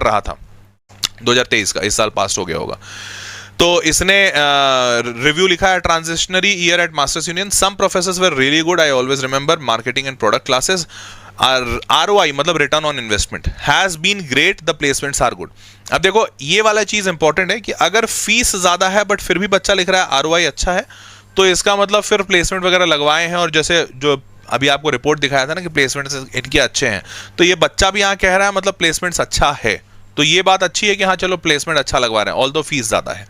रहा था 2023 का, इस साल पास हो गया होगा। तो इसने रिव्यू लिखा है, transitionary year at Masters Union, some professors were really good, I always remember marketing and product classes, ROI मतलब return on investment has been great, the placements are good. अब देखो ये वाला चीज इंपॉर्टेंट है कि अगर फीस ज्यादा है बट फिर भी बच्चा लिख रहा है ROI अच्छा है, तो इसका मतलब फिर प्लेसमेंट वगैरह लगवाए हैं, और जैसे जो अभी आपको रिपोर्ट दिखाया था ना कि प्लेसमेंट्स इनके अच्छे हैं, तो ये बच्चा भी यहाँ कह रहा है मतलब प्लेसमेंट्स अच्छा है, तो ये बात अच्छी है कि हाँ चलो प्लेसमेंट अच्छा लगवा रहे हैं, ऑल्दो फीस ज्यादा है।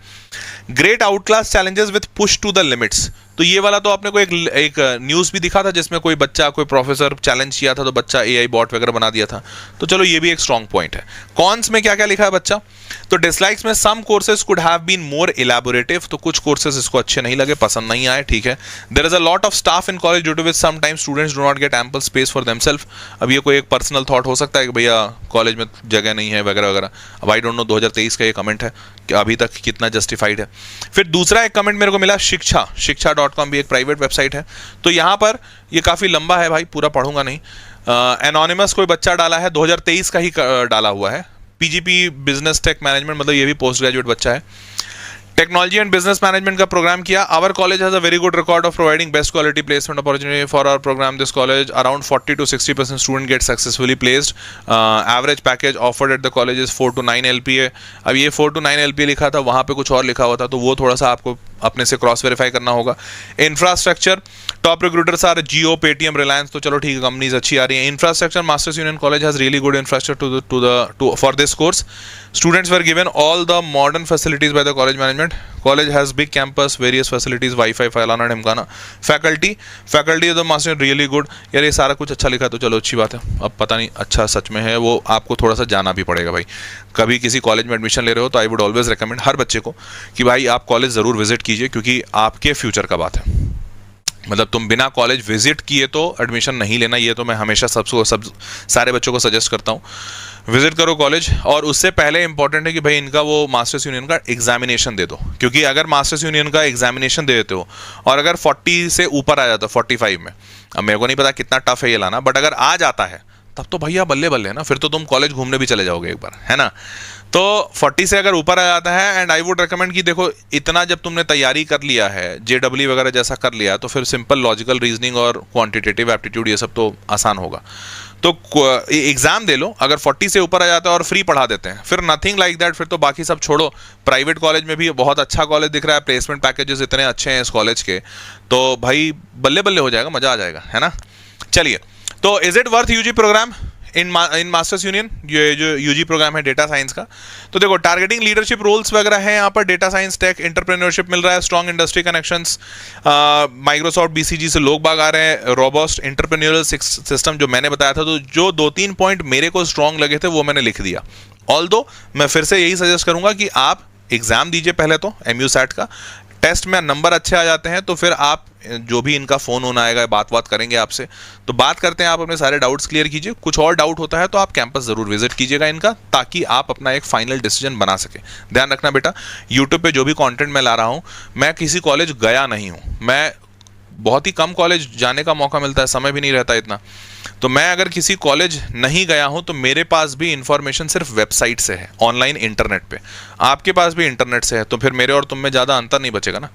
Great out class challenges with push to the limits, तो ये वाला तो आपने को एक न्यूज भी दिखा था जिसमें कोई बच्चा कोई प्रोफेसर चैलेंज किया था तो बच्चा AI बॉट वगैरह बना दिया था, तो चलो ये भी एक स्ट्रॉन्ग पॉइंट है। कॉन्स में क्या क्या लिखा है बच्चा, तो डिसलाइक्स में some courses could have been more elaborative, तो कुछ कोर्सेज इसको अच्छे नहीं लगे, पसंद नहीं आए, ठीक है। There is a lot of staff in college due to which sometimes students do not get ample space for themself. अब ये कोई एक पर्सनल थॉट हो सकता है कि भैया कॉलेज में जगह नहीं है वगैरह वगैरह, अब आई डोंट नो 2023 का ये कमेंट है कि अभी तक कितना जस्टिफाइड है। फिर दूसरा एक कमेंट मेरे को मिला शिक्षा.com भी एक प्राइवेट वेबसाइट है, तो यहाँ पर ये काफी लंबा है भाई, पूरा पढ़ूंगा नहीं। एनोनिमस कोई बच्चा डाला है, 2023 का ही डाला हुआ है, PGP बिजनेस टेक मैनेजमेंट, मतलब ये भी पोस्ट ग्रेजुएट बच्चा है। टेक्नोलॉजी एंड बिजनेस मैनेजमेंट का प्रोग्राम किया, our college has a very good record of providing best quality placement opportunity for our program, this college around 40 to 60% student get successfully placed, average package offered at the college is 4 to 9 LPA। अब ये 4 to 9 LPA लिखा था, वहाँ पे कुछ और लिखा हुआ था, तो वो थोड़ा सा आपको अपने से क्रॉस वेरीफाई करना होगा। Infrastructure top recruiters are Jio, Paytm, Reliance, तो चलो ठीक है कंपनीज अच्छी आ रही है। Infrastructure Masters Union college has really good infrastructure for this course, students were given all the modern facilities by the college management, college has big campus, various facilities, wifi, फलाना ढिमकाना। Faculty of the master really good, यार ये सारा कुछ अच्छा लिखा तो चलो अच्छी बात है, अब पता नहीं अच्छा सच में है, वो आपको थोड़ा सा जाना भी पड़ेगा भाई। कभी किसी कॉलेज में एडमिशन ले रहे हो तो आई वुड ऑलवेज रिकमेंड हर बच्चे को कि भाई आप कॉलेज जरूर विजिट कीजिए, क्योंकि आपके फ्यूचर का बात है। मतलब तुम बिना कॉलेज विजिट किए तो एडमिशन नहीं लेना, ये तो मैं हमेशा सब सारे बच्चों को सजेस्ट करता हूँ, विजिट करो कॉलेज। और उससे पहले इंपॉर्टेंट है कि भाई इनका वो मास्टर्स यूनियन का एग्जामिनेशन दे दो, क्योंकि अगर मास्टर्स यूनियन का एग्जामिनेशन दे देते हो और अगर 40 से ऊपर आ जाता, 45 में, अब मेरे को नहीं पता कितना टफ है ये लाना, बट अगर आ जाता है तब तो भैया बल्ले बल्ले है ना, फिर तो तुम कॉलेज घूमने भी चले जाओगे एक बार, है ना। तो 40 से अगर ऊपर आ जाता है, एंड आई वुड रिकमेंड कि देखो इतना जब तुमने तैयारी कर लिया है, JEE वगैरह जैसा कर लिया है, तो फिर सिंपल लॉजिकल रीजनिंग और क्वांटिटेटिव एप्टीट्यूड ये सब तो आसान होगा। तो एग्जाम दे लो, अगर 40 से ऊपर आ जाता है और फ्री पढ़ा देते हैं, फिर नथिंग लाइक दैट, फिर तो बाकी सब छोड़ो। प्राइवेट कॉलेज में भी बहुत अच्छा कॉलेज दिख रहा है, प्लेसमेंट पैकेजेस इतने अच्छे हैं इस कॉलेज के, तो भाई बल्ले बल्ले हो जाएगा, मजा आ जाएगा, है ना। चलिए, तो is it worth UG program in Masters Union, ये जो यूजी प्रोग्राम है डेटा साइंस का, तो देखो टारगेटिंग लीडरशिप रोल्स वगैरह हैं यहाँ पर, डेटा साइंस, टेक, एंटरप्रेन्योरशिप मिल रहा है, strong industry connections, Microsoft BCG से लोग बाग आ रहे हैं, रोबस्ट एंटरप्रेन्योरल सिस्टम जो मैंने बताया था, तो जो 2-3 पॉइंट मेरे को स्ट्रॉन्ग लगे थे वो मैंने लिख दिया। ऑल्दो मैं फिर से यही सजेस्ट करूंगा कि आप एग्जाम दीजिए पहले तो MUSAT का, टेस्ट में नंबर अच्छे आ जाते हैं तो फिर आप जो भी इनका फोन आएगा, बात करेंगे आपसे, तो बात करते हैं, आप अपने सारे डाउट्स क्लियर कीजिए, कुछ और डाउट होता है तो आप कैंपस जरूर विजिट कीजिएगा इनका, ताकि आप अपना एक फाइनल डिसीजन बना सके। ध्यान रखना बेटा, यूट्यूब पे जो भी कंटेंट मैं ला रहा हूं, मैं किसी कॉलेज गया नहीं हूं, मैं बहुत ही कम कॉलेज जाने का मौका मिलता है, समय भी नहीं रहता इतना, तो मैं अगर किसी कॉलेज नहीं गया हूं तो मेरे पास भी इंफॉर्मेशन सिर्फ वेबसाइट से है, ऑनलाइन इंटरनेट पे, आपके पास भी इंटरनेट से है, तो फिर मेरे और तुम में ज़्यादा अंतर नहीं बचेगा ना।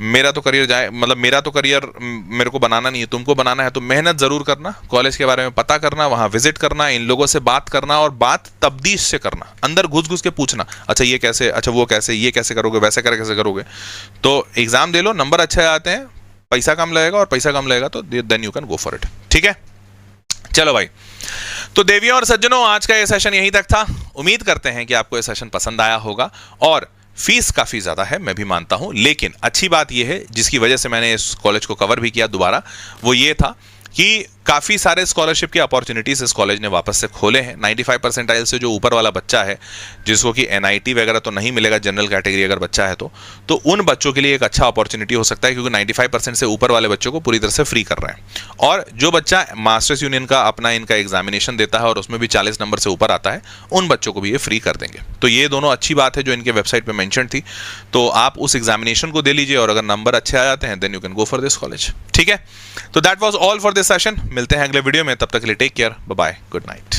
मेरा तो करियर जाए, मतलब मेरा तो करियर मेरे को बनाना नहीं है, तुमको बनाना है, तो मेहनत जरूर करना, कॉलेज के बारे में पता करना, वहाँ विजिट करना, इन लोगों से बात करना, और बात तब्दीश से करना, अंदर घुस के पूछना, अच्छा ये कैसे, अच्छा वो कैसे, ये कैसे करोगे, वैसे कैसे करोगे। तो एग्जाम दे लो, नंबर अच्छे आते हैं, पैसा कम लगेगा, और पैसा कम लगेगा तो then you can go for it, ठीक है। चलो भाई, तो देवियों और सज्जनों, आज का ये सेशन यहीं तक था। उम्मीद करते हैं कि आपको ये सेशन पसंद आया होगा, और फीस काफी ज्यादा है मैं भी मानता हूं, लेकिन अच्छी बात यह है जिसकी वजह से मैंने इस कॉलेज को कवर भी किया दोबारा, वो ये था कि काफ़ी सारे स्कॉलरशिप की अपॉर्चुनिटीज़ इस कॉलेज ने वापस से खोले हैं। 95 परसेंटाइल से जो ऊपर वाला बच्चा है, जिसको कि NIT वगैरह तो नहीं मिलेगा, जनरल कैटेगरी अगर बच्चा है तो उन बच्चों के लिए एक अच्छा अपॉर्चुनिटी हो सकता है, क्योंकि 95% से ऊपर वाले बच्चों को पूरी तरह से फ्री कर रहे हैं। और जो बच्चा मास्टर्स यूनियन का अपना इनका एग्जामिनेशन देता है और उसमें भी 40 नंबर से ऊपर आता है, उन बच्चों को भी ये फ्री कर देंगे। तो ये दोनों अच्छी बात है जो इनके वेबसाइट पर मेंशन थी। तो आप उस एग्जामिनेशन को दे लीजिए, और अगर नंबर अच्छे आ जाते हैं then you can go for this college, ठीक है। तो that was all for this session. मिलते हैं अगले वीडियो में, तब तक के लिए take care, bye bye, good night.